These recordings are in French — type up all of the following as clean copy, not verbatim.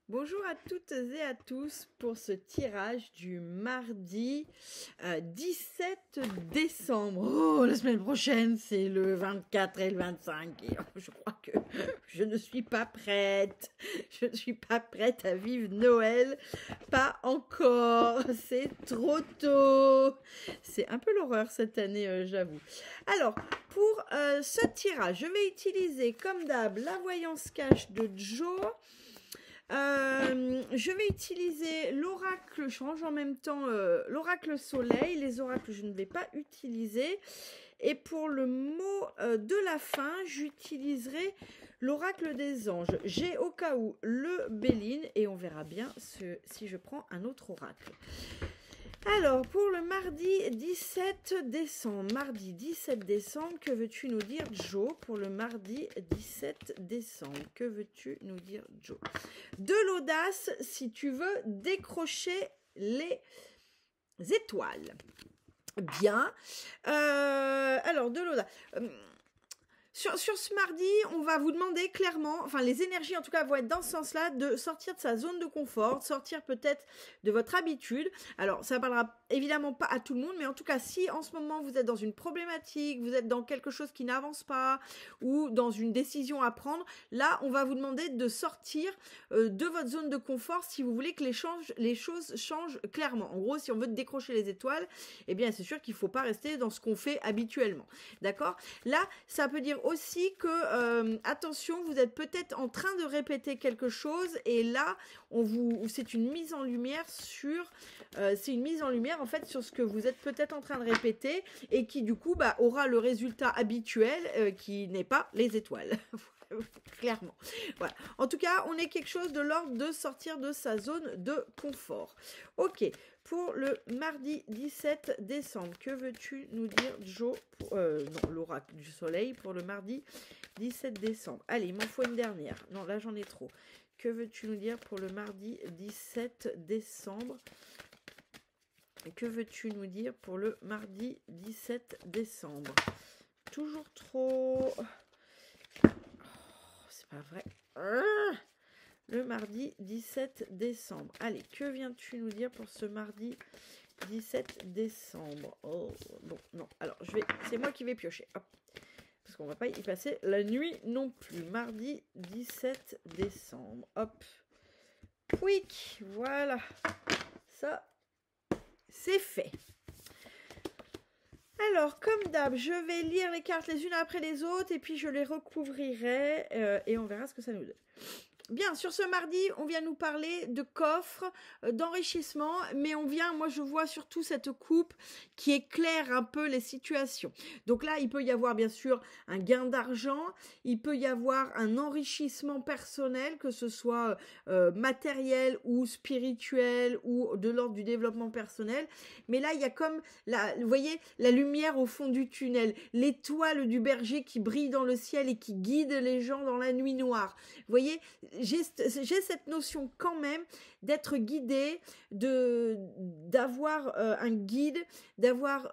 Bonjour à toutes et à tous pour ce tirage du mardi 17 décembre. Oh, la semaine prochaine, c'est le 24 et le 25. Et je crois que je ne suis pas prête. Je ne suis pas prête à vivre Noël. Pas encore. C'est trop tôt. C'est un peu l'horreur cette année, j'avoue. Alors, pour ce tirage, je vais utiliser comme d'hab la voyance cache de Joe. Je vais utiliser l'oracle, je change en même temps l'oracle soleil. Les oracles, je ne vais pas utiliser. Et pour le mot de la fin, j'utiliserai l'oracle des anges. J'ai au cas où le Béline et on verra bien si je prends un autre oracle. Alors, pour le mardi 17 décembre, que veux-tu nous dire, Joe, pour le mardi 17 décembre? Que veux-tu nous dire, Joe? De l'audace, si tu veux décrocher les étoiles. Bien. Alors, de l'audace. Sur ce mardi, on va vous demander clairement, enfin les énergies en tout cas vont être dans ce sens-là, de sortir de sa zone de confort, sortir peut-être de votre habitude. Alors ça ne parlera évidemment pas à tout le monde, mais en tout cas si en ce moment vous êtes dans une problématique, vous êtes dans quelque chose qui n'avance pas ou dans une décision à prendre, là on va vous demander de sortir de votre zone de confort si vous voulez que les choses changent clairement. En gros, si on veut décrocher les étoiles, eh bien c'est sûr qu'il ne faut pas rester dans ce qu'on fait habituellement. D'accord ? Là, ça peut dire aussi que attention, vous êtes peut-être en train de répéter quelque chose et là c'est une mise en lumière sur en fait sur ce que vous êtes peut-être en train de répéter et qui du coup aura le résultat habituel qui n'est pas les étoiles. Clairement. Voilà. En tout cas, on est quelque chose de l'ordre de sortir de sa zone de confort. Ok. Pour le mardi 17 décembre, que veux-tu nous dire, Joe? Non, l'oracle du soleil pour le mardi 17 décembre. Allez, il m'en faut une dernière. Non, là, j'en ai trop. Que veux-tu nous dire pour le mardi 17 décembre? Que veux-tu nous dire pour le mardi 17 décembre? Toujours trop... c'est pas vrai. Le mardi 17 décembre. Allez, que viens-tu nous dire pour ce mardi 17 décembre? Oh, bon, non. Alors, c'est moi qui vais piocher. Hop. Parce qu'on va pas y passer la nuit non plus. Mardi 17 décembre. Hop. Quick. Voilà. Ça, c'est fait. Alors, comme d'hab, je vais lire les cartes les unes après les autres et puis je les recouvrirai et on verra ce que ça nous donne. Bien, sur ce mardi, on vient nous parler de coffre, d'enrichissement, mais moi je vois surtout cette coupe qui éclaire un peu les situations. Donc là, il peut y avoir bien sûr un gain d'argent, il peut y avoir un enrichissement personnel, que ce soit matériel ou spirituel ou de l'ordre du développement personnel. Mais là, il y a comme, vous voyez, la lumière au fond du tunnel, l'étoile du berger qui brille dans le ciel et qui guide les gens dans la nuit noire. Vous voyez, j'ai cette notion quand même d'être guidé, d'avoir un guide, d'avoir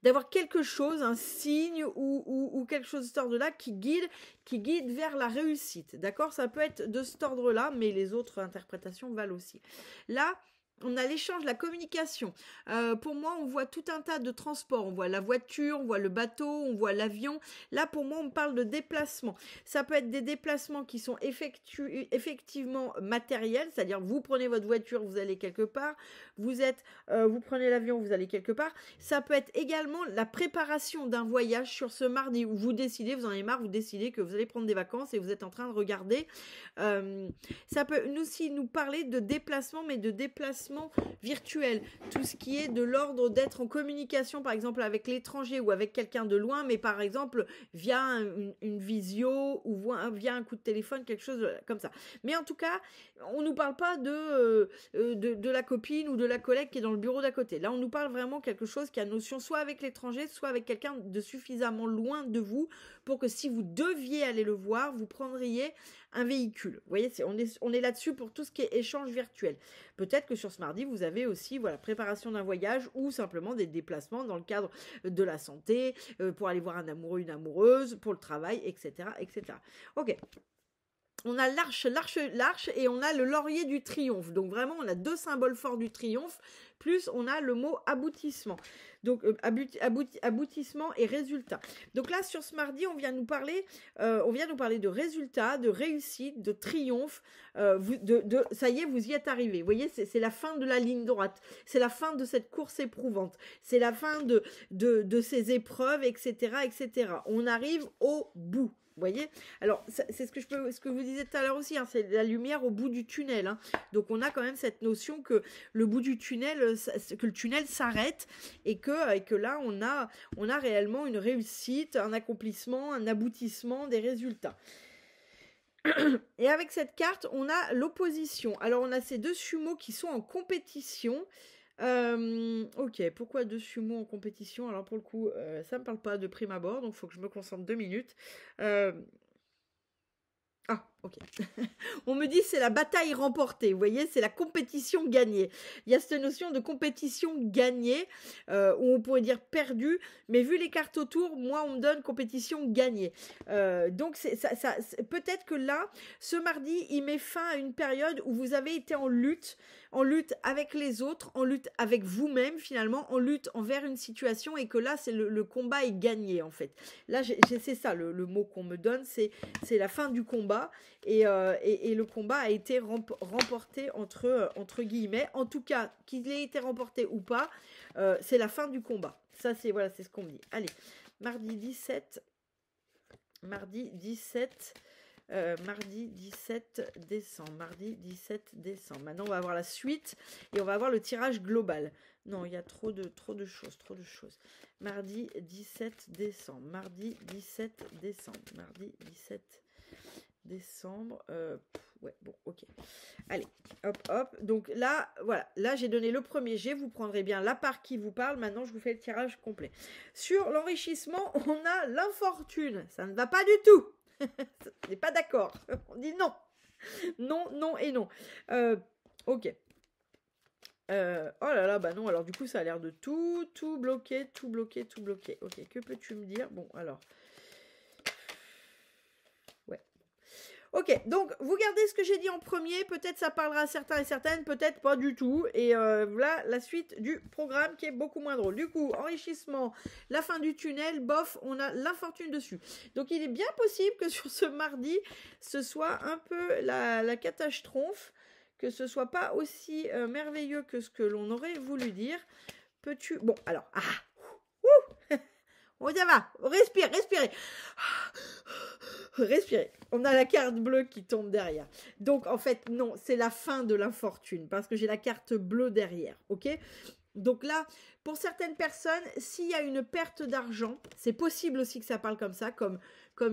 d'avoir quelque chose, un signe ou quelque chose de cet ordre-là qui guide vers la réussite. D'accord ? Ça peut être de cet ordre-là, mais les autres interprétations valent aussi. Là, on a l'échange, la communication. Pour moi, on voit tout un tas de transports. On voit la voiture, on voit le bateau, on voit l'avion. Là, pour moi, on parle de déplacement. Ça peut être des déplacements qui sont effectivement matériels, c'est-à-dire vous prenez votre voiture, vous allez quelque part. Vous prenez l'avion, vous allez quelque part. Ça peut être également la préparation d'un voyage sur ce mardi où vous décidez, vous en avez marre, vous décidez que vous allez prendre des vacances et vous êtes en train de regarder. Ça peut aussi nous parler de déplacement, mais de déplacement virtuel, tout ce qui est de l'ordre d'être en communication par exemple avec l'étranger ou avec quelqu'un de loin, mais par exemple via une visio ou via un coup de téléphone, quelque chose comme ça. Mais en tout cas, on nous parle pas de la copine ou de la collègue qui est dans le bureau d'à côté. Là, on nous parle vraiment quelque chose qui a notion soit avec l'étranger, soit avec quelqu'un de suffisamment loin de vous pour que si vous deviez aller le voir, vous prendriez un véhicule. Vous voyez, on est là-dessus pour tout ce qui est échange virtuel. Peut-être que sur ce mardi, vous avez aussi préparation d'un voyage ou simplement des déplacements dans le cadre de la santé, pour aller voir un amoureux, une amoureuse, pour le travail, etc. etc. Ok. on a l'arche et on a le laurier du triomphe. Donc vraiment, on a deux symboles forts du triomphe, plus on a le mot aboutissement. Donc aboutissement et résultat. Donc là, sur ce mardi, on vient nous parler de résultats, de réussite, de triomphe. Ça y est, vous y êtes arrivé. Vous voyez, c'est la fin de la ligne droite. C'est la fin de cette course éprouvante. C'est la fin de ces épreuves, etc., etc. On arrive au bout. Vous voyez, alors c'est ce que vous disiez tout à l'heure aussi, hein, c'est la lumière au bout du tunnel. Hein. Donc on a quand même cette notion que le bout du tunnel, que le tunnel s'arrête et que là on a réellement une réussite, un accomplissement, un aboutissement des résultats. Et avec cette carte, on a l'opposition. Alors on a ces deux jumeaux qui sont en compétition. Ok, pourquoi deux sumo en compétition? Alors pour le coup, ça me parle pas de prime abord, donc il faut que je me concentre 2 minutes. Ah, ok. On me dit c'est la bataille remportée, vous voyez, c'est la compétition gagnée. Il y a cette notion de compétition gagnée, où on pourrait dire perdue, mais vu les cartes autour, moi on me donne compétition gagnée. Donc peut-être que là, ce mardi, il met fin à une période où vous avez été en lutte avec les autres, en lutte avec vous-même finalement, en lutte envers une situation et que là, c'est le combat est gagné en fait. Là, c'est ça le mot qu'on me donne, c'est la fin du combat et le combat a été remporté entre guillemets. En tout cas, qu'il ait été remporté ou pas, c'est la fin du combat. Ça, c'est ce qu'on me dit. Allez, mardi 17 décembre. Mardi 17 décembre. Maintenant, on va avoir la suite et on va avoir le tirage global. Non, il y a trop de choses. Mardi 17 décembre. Mardi 17 décembre. Ouais, bon, ok. Allez, hop. Donc là, voilà. Là, j'ai donné le premier jet. Vous prendrez bien la part qui vous parle. Maintenant, je vous fais le tirage complet. Sur l'enrichissement, on a l'infortune. Ça ne va pas du tout. On n'est pas d'accord. On dit non. Non et non. Ok. Oh là là, bah non. Alors du coup, ça a l'air de tout bloquer. Ok, que peux-tu me dire? Bon, alors. Ouais. Ok, donc vous gardez ce que j'ai dit en premier, peut-être ça parlera à certains et certaines, peut-être pas du tout. Et voilà la suite du programme qui est beaucoup moins drôle. Du coup, enrichissement, la fin du tunnel, bof, on a l'infortune dessus. Donc il est bien possible que sur ce mardi, ce soit un peu la catastrophe, que ce soit pas aussi merveilleux que ce que l'on aurait voulu dire. Peux-tu... Bon, alors... On y va, respirez. Respirez. On a la carte bleue qui tombe derrière. Donc, en fait, non, c'est la fin de l'infortune parce que j'ai la carte bleue derrière, ok? Donc là, pour certaines personnes, s'il y a une perte d'argent, c'est possible aussi que ça parle comme ça, comme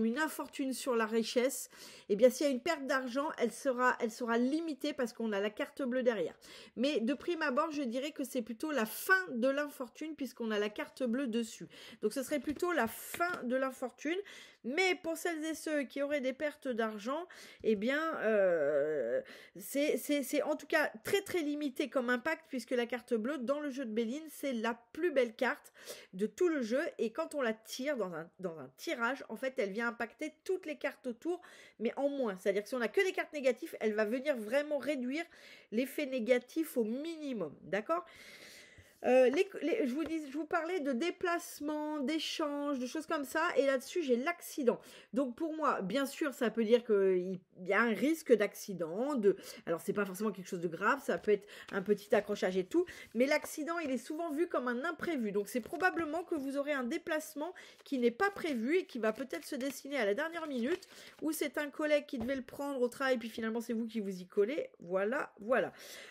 une infortune sur la richesse. Eh bien, s'il y a une perte d'argent, elle sera limitée parce qu'on a la carte bleue derrière. Mais de prime abord, je dirais que c'est plutôt la fin de l'infortune puisqu'on a la carte bleue dessus. Donc, ce serait plutôt la fin de l'infortune. Mais pour celles et ceux qui auraient des pertes d'argent, eh bien, c'est en tout cas très très limité comme impact puisque la carte bleue dans le jeu de Béline, c'est la plus belle carte de tout le jeu et quand on la tire dans un tirage, en fait, elle vient impacter toutes les cartes autour, mais en moins. C'est-à-dire que si on n'a que des cartes négatives, elle va venir vraiment réduire l'effet négatif au minimum, d'accord ? Je vous parlais de déplacement, d'échange, de choses comme ça, et là-dessus j'ai l'accident. Donc pour moi, bien sûr, ça peut dire qu'il y a un risque d'accident. Alors c'est pas forcément quelque chose de grave, ça peut être un petit accrochage et tout, mais l'accident il est souvent vu comme un imprévu. Donc c'est probablement que vous aurez un déplacement qui n'est pas prévu et qui va peut-être se dessiner à la dernière minute, ou c'est un collègue qui devait le prendre au travail, puis finalement c'est vous qui vous y collez. Voilà.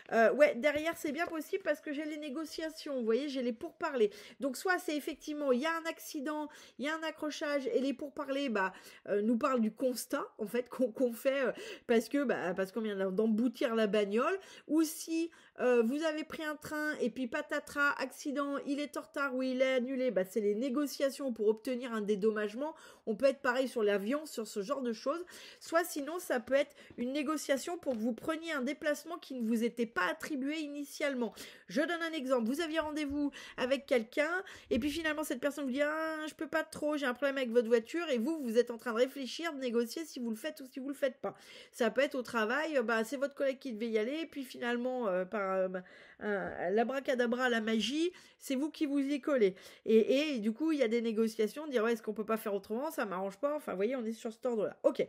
Ouais, derrière c'est bien possible parce que j'ai les négociations. Vous voyez, j'ai les pourparlers. Donc, soit c'est effectivement, il y a un accident, il y a un accrochage, et les pourparlers, nous parlent du constat, en fait, qu'on fait parce qu'on vient d'emboutir la bagnole, ou si vous avez pris un train et puis patatras, accident, il est en retard ou il est annulé, bah, c'est les négociations pour obtenir un dédommagement. On peut être pareil sur l'avion, sur ce genre de choses. Soit sinon, ça peut être une négociation pour que vous preniez un déplacement qui ne vous était pas attribué initialement. Je donne un exemple. Vous aviez rendez-vous avec quelqu'un et puis finalement, cette personne vous dit « Ah, je peux pas trop, j'ai un problème avec votre voiture » et vous êtes en train de réfléchir, de négocier si vous le faites ou si vous le faites pas. Ça peut être au travail, bah, c'est votre collègue qui devait y aller et puis finalement, par l'abracadabra, la magie, c'est vous qui vous y collez. Et du coup, il y a des négociations, dire ouais, est-ce qu'on peut pas faire autrement, ça m'arrange pas. Enfin, vous voyez, on est sur cet ordre-là. Ok.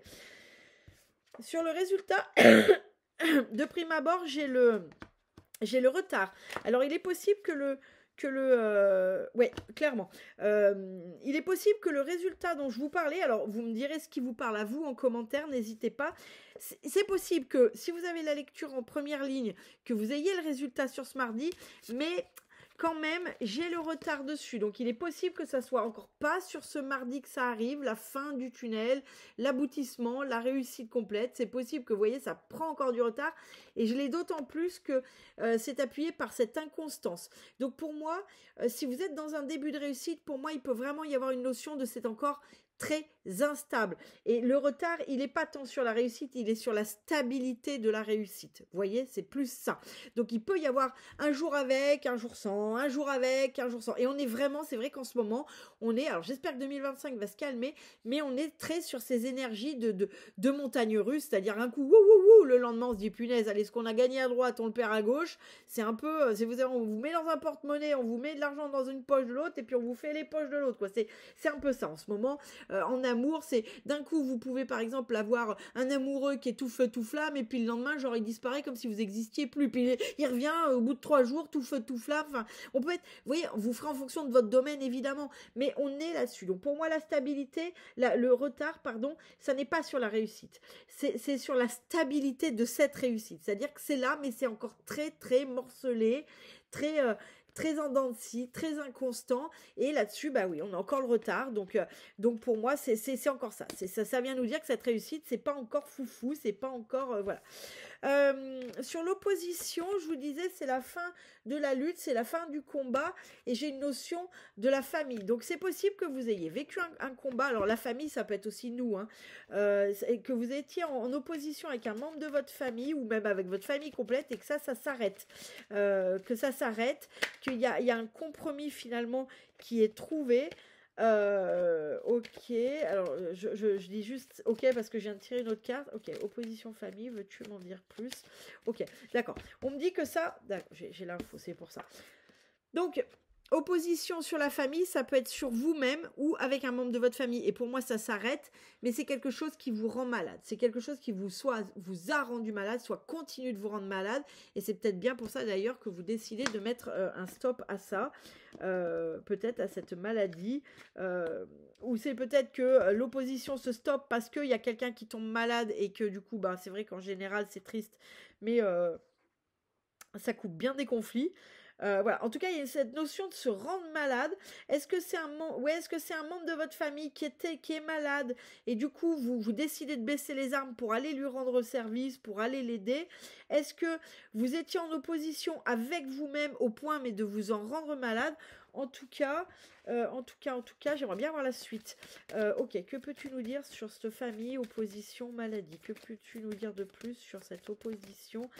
Sur le résultat, de prime abord, j'ai le retard. Alors, il est possible ouais, clairement. Il est possible que le résultat dont je vous parlais, alors vous me direz ce qui vous parle à vous en commentaire, n'hésitez pas. C'est possible que si vous avez la lecture en première ligne, que vous ayez le résultat sur ce mardi, mais quand même, j'ai le retard dessus. Donc, il est possible que ça soit encore pas sur ce mardi que ça arrive, la fin du tunnel, l'aboutissement, la réussite complète. C'est possible que, vous voyez, ça prend encore du retard. Et je l'ai d'autant plus que c'est appuyé par cette inconstance. Donc, pour moi, si vous êtes dans un début de réussite, pour moi, il peut vraiment y avoir une notion de c'est encore très instable. Et le retard, il n'est pas tant sur la réussite, il est sur la stabilité de la réussite. Vous voyez, c'est plus ça. Donc, il peut y avoir un jour avec, un jour sans, un jour avec, un jour sans. Et on est vraiment, c'est vrai qu'en ce moment, on est, alors j'espère que 2025 va se calmer, mais on est très sur ces énergies de montagne russe, c'est-à-dire un coup, le lendemain, on se dit, punaise, allez, ce qu'on a gagné à droite, on le perd à gauche. C'est un peu, on vous met dans un porte-monnaie, on vous met de l'argent dans une poche de l'autre, et puis on vous fait les poches de l'autre, quoi. C'est un peu ça en ce moment. En amour, c'est d'un coup vous pouvez par exemple avoir un amoureux qui est tout feu tout flamme et puis le lendemain genre il disparaît comme si vous existiez plus, puis il revient au bout de 3 jours tout feu tout flamme. Enfin, on peut être, vous voyez, vous ferez en fonction de votre domaine évidemment, mais on est là-dessus. Donc pour moi la stabilité, le retard pardon, ça n'est pas sur la réussite, c'est sur la stabilité de cette réussite, c'est-à-dire que c'est là mais c'est encore très très morcelé, très en dents de scie, très inconstant, et là-dessus, bah oui, on a encore le retard, donc pour moi, c'est encore ça. Ça vient nous dire que cette réussite, c'est pas encore foufou, c'est pas encore, voilà. Sur l'opposition, je vous disais, c'est la fin de la lutte, c'est la fin du combat, et j'ai une notion de la famille. Donc c'est possible que vous ayez vécu un combat, alors la famille, ça peut être aussi nous, hein, et que vous étiez en opposition avec un membre de votre famille, ou même avec votre famille complète, et que ça s'arrête. Qu'il y a un compromis finalement qui est trouvé. Ok, alors je dis juste ok parce que je viens de tirer une autre carte. Ok, opposition famille, veux-tu m'en dire plus? Ok, d'accord. On me dit que ça, d'accord, j'ai l'info, c'est pour ça. Donc, opposition sur la famille, ça peut être sur vous-même ou avec un membre de votre famille. Et pour moi, ça s'arrête, mais c'est quelque chose qui vous rend malade. C'est quelque chose qui vous a rendu malade, soit continue de vous rendre malade. Et c'est peut-être bien pour ça d'ailleurs que vous décidez de mettre un stop à ça, peut-être à cette maladie. Ou c'est peut-être que l'opposition se stoppe parce qu'il y a quelqu'un qui tombe malade et que du coup, bah, c'est vrai qu'en général, c'est triste, mais ça coupe bien des conflits. Voilà. En tout cas, il y a cette notion de se rendre malade. Est-ce que c'est un membre de votre famille qui est malade et du coup vous décidez de baisser les armes pour aller lui rendre service, pour aller l'aider? Est-ce que vous étiez en opposition avec vous-même au point mais de vous en rendre malade? En tout cas, j'aimerais bien voir la suite. Ok, que peux-tu nous dire sur cette famille, opposition, maladie? Que peux-tu nous dire de plus sur cette opposition,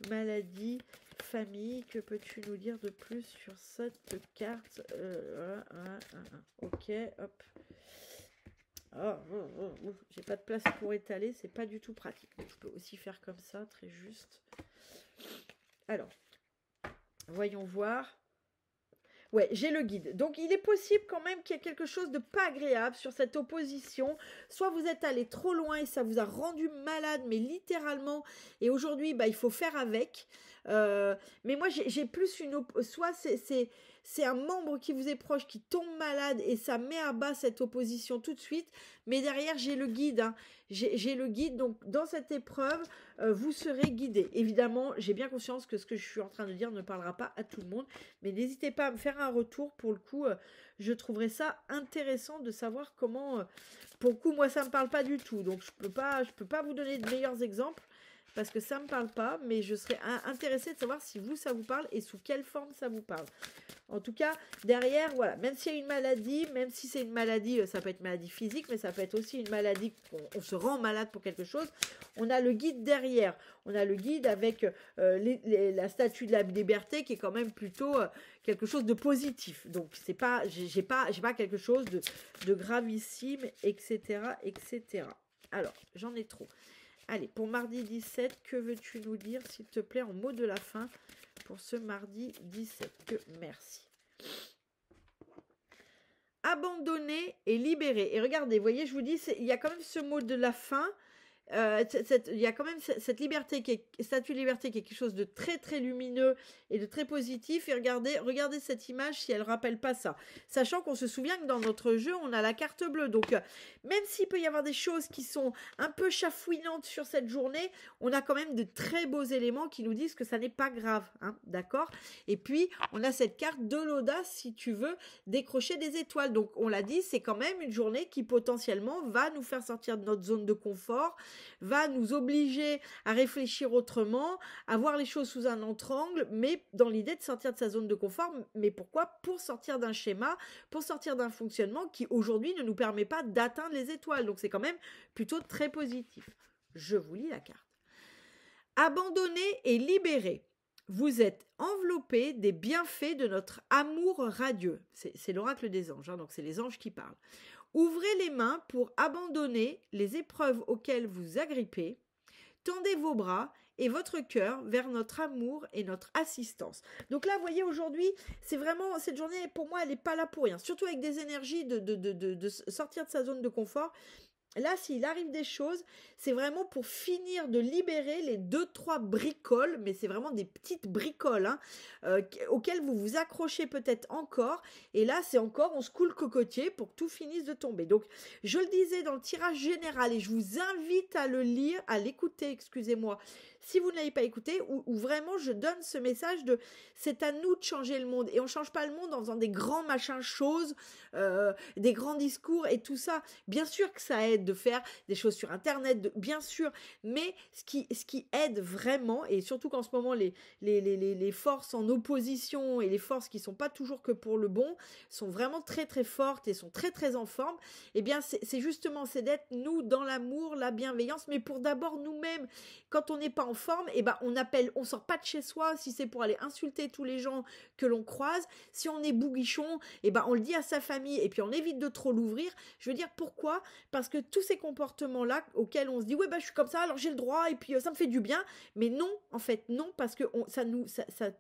maladie, famille? Que peux-tu nous dire de plus sur cette carte? Ok, hop. J'ai pas de place pour étaler, c'est pas du tout pratique. Je peux aussi faire comme ça, très juste. Alors, voyons voir. Ouais, j'ai le guide. Donc, il est possible quand même qu'il y ait quelque chose de pas agréable sur cette opposition. Soit vous êtes allé trop loin et ça vous a rendu malade, mais littéralement. Et aujourd'hui, bah, il faut faire avec. Mais moi, j'ai plus soit c'est un membre qui vous est proche qui tombe malade et ça met à bas cette opposition tout de suite. Mais derrière, j'ai le guide. Hein. J'ai le guide. Donc, dans cette épreuve, vous serez guidé. Évidemment, j'ai bien conscience que ce que je suis en train de dire ne parlera pas à tout le monde. Mais n'hésitez pas à me faire un retour. Pour le coup, je trouverais ça intéressant de savoir comment Pour le coup, moi, ça me parle pas du tout. Donc, je peux pas vous donner de meilleurs exemples parce que ça me parle pas. Mais je serais intéressée de savoir si vous, ça vous parle et sous quelle forme ça vous parle. En tout cas, derrière, voilà, même s'il y a une maladie, même si c'est une maladie, ça peut être une maladie physique, mais ça peut être aussi une maladie, on se rend malade pour quelque chose, on a le guide derrière. On a le guide avec la statue de la liberté qui est quand même plutôt quelque chose de positif. Donc, c'est pas, j'ai pas quelque chose de gravissime, etc., etc. Alors, j'en ai trop. Allez, pour mardi 17, que veux-tu nous dire, s'il te plaît, en mot de la fin pour ce mardi 17. Merci. Abandonner et libérer. Et regardez, vous voyez, je vous dis, il y a quand même ce mot de la fin. Il y a quand même cette liberté statue de liberté qui est quelque chose de très très lumineux et de très positif. Et regardez cette image si elle rappelle pas ça. Sachant qu'on se souvient que dans notre jeu, on a la carte bleue. Donc, même s'il peut y avoir des choses qui sont un peu chafouinantes sur cette journée, on a quand même de très beaux éléments qui nous disent que ça n'est pas grave. Hein, d'accord? Et puis, on a cette carte de l'audace, si tu veux, décrocher des étoiles. Donc, on l'a dit, c'est quand même une journée qui potentiellement va nous faire sortir de notre zone de confort, va nous obliger à réfléchir autrement, à voir les choses sous un autre angle, mais dans l'idée de sortir de sa zone de confort. Mais pourquoi? Pour sortir d'un schéma, pour sortir d'un fonctionnement qui aujourd'hui ne nous permet pas d'atteindre les étoiles. Donc c'est quand même plutôt très positif. Je vous lis la carte. Abandonner et libérer. Vous êtes enveloppé des bienfaits de notre amour radieux. C'est l'oracle des anges, hein, donc c'est les anges qui parlent. Ouvrez les mains pour abandonner les épreuves auxquelles vous agrippez. Tendez vos bras et votre cœur vers notre amour et notre assistance. Donc là, vous voyez, aujourd'hui, c'est vraiment, cette journée, pour moi, elle n'est pas là pour rien. Surtout avec des énergies de sortir de sa zone de confort. Là, s'il arrive des choses, c'est vraiment pour finir de libérer les 2-3 bricoles, mais c'est vraiment des petites bricoles hein, auxquelles vous vous accrochez peut-être encore. Et là, c'est encore, on se coule le cocotier pour que tout finisse de tomber. Donc, je le disais dans le tirage général et je vous invite à le lire, à l'écouter, excusez-moi, si vous ne l'avez pas écouté, où vraiment je donne ce message de c'est à nous de changer le monde. Et on ne change pas le monde en faisant des grands machins choses, des grands discours et tout ça. Bien sûr que ça aide de faire des choses sur Internet, bien sûr, mais ce qui aide vraiment, et surtout qu'en ce moment, les forces en opposition et les forces qui ne sont pas toujours que pour le bon, sont vraiment très très fortes et sont très très en forme, eh bien c'est justement, c'est d'être nous dans l'amour, la bienveillance, mais pour d'abord nous-mêmes. Quand on n'est pas en forme, eh ben on sort pas de chez soi si c'est pour aller insulter tous les gens que l'on croise. Si on est bouguichon, eh ben on le dit à sa famille et puis on évite de trop l'ouvrir. Je veux dire pourquoi? Parce que tous ces comportements-là auxquels on se dit ouais bah je suis comme ça alors j'ai le droit et puis ça me fait du bien, mais non en fait non parce que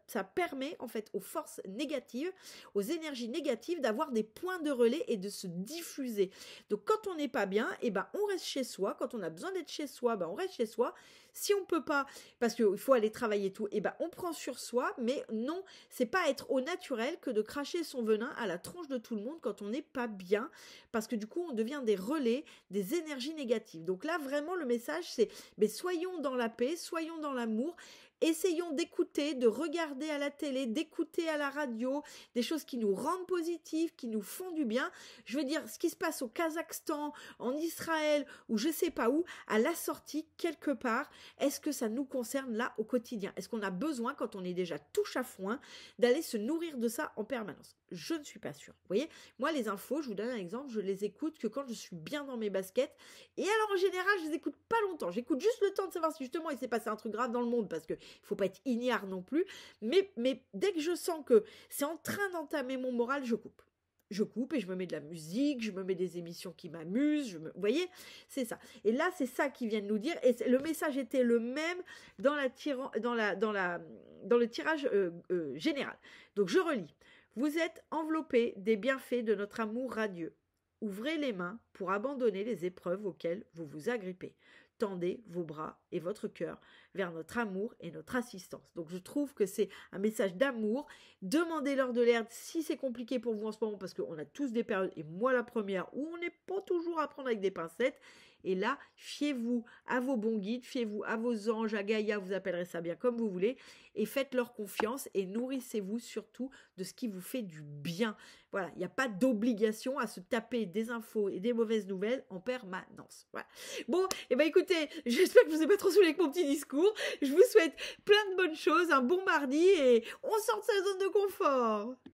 ça permet en fait aux forces négatives, aux énergies négatives d'avoir des points de relais et de se diffuser. Donc quand on n'est pas bien, eh ben on reste chez soi. Quand on a besoin d'être chez soi, ben on reste chez soi. Si on peut pas, parce qu'il faut aller travailler tout, eh ben on prend sur soi, mais non, c'est pas être au naturel que de cracher son venin à la tronche de tout le monde quand on n'est pas bien, parce que du coup on devient des relais des énergies négatives. Donc là vraiment le message c'est, mais soyons dans la paix, soyons dans l'amour. Essayons d'écouter, de regarder à la télé, d'écouter à la radio, des choses qui nous rendent positifs, qui nous font du bien. Je veux dire, ce qui se passe au Kazakhstan, en Israël, ou je sais pas où, à la sortie, quelque part, est-ce que ça nous concerne là au quotidien? Est-ce qu'on a besoin, quand on est déjà tout chafouin, d'aller se nourrir de ça en permanence? Je ne suis pas sûre. Vous voyez, moi les infos, je vous donne un exemple, je les écoute que quand je suis bien dans mes baskets. Et alors en général, je les écoute pas longtemps. J'écoute juste le temps de savoir si justement il s'est passé un truc grave dans le monde, parce que il faut pas être ignare non plus, mais dès que je sens que c'est en train d'entamer mon moral, je coupe. Je coupe et je me mets de la musique, je me mets des émissions qui m'amusent, vous voyez, c'est ça. Et là, c'est ça qu'ils viennent nous dire, et le message était le même dans le tirage général. Donc je relis. Vous êtes enveloppés des bienfaits de notre amour radieux. Ouvrez les mains pour abandonner les épreuves auxquelles vous vous agrippez. Tendez vos bras et votre cœur vers notre amour et notre assistance. Donc je trouve que c'est un message d'amour. Demandez-leur de l'aide si c'est compliqué pour vous en ce moment, parce qu'on a tous des périodes, et moi la première, où on n'est pas toujours à prendre avec des pincettes. Et là, fiez-vous à vos bons guides, fiez-vous à vos anges, à Gaïa, vous appellerez ça bien comme vous voulez, et faites-leur confiance et nourrissez-vous surtout de ce qui vous fait du bien. Voilà, il n'y a pas d'obligation à se taper des infos et des mauvaises nouvelles en permanence. Voilà. Bon, et ben écoutez, j'espère que je vous ai pas trop saoulé avec mon petit discours. Je vous souhaite plein de bonnes choses, un bon mardi et on sort de sa zone de confort.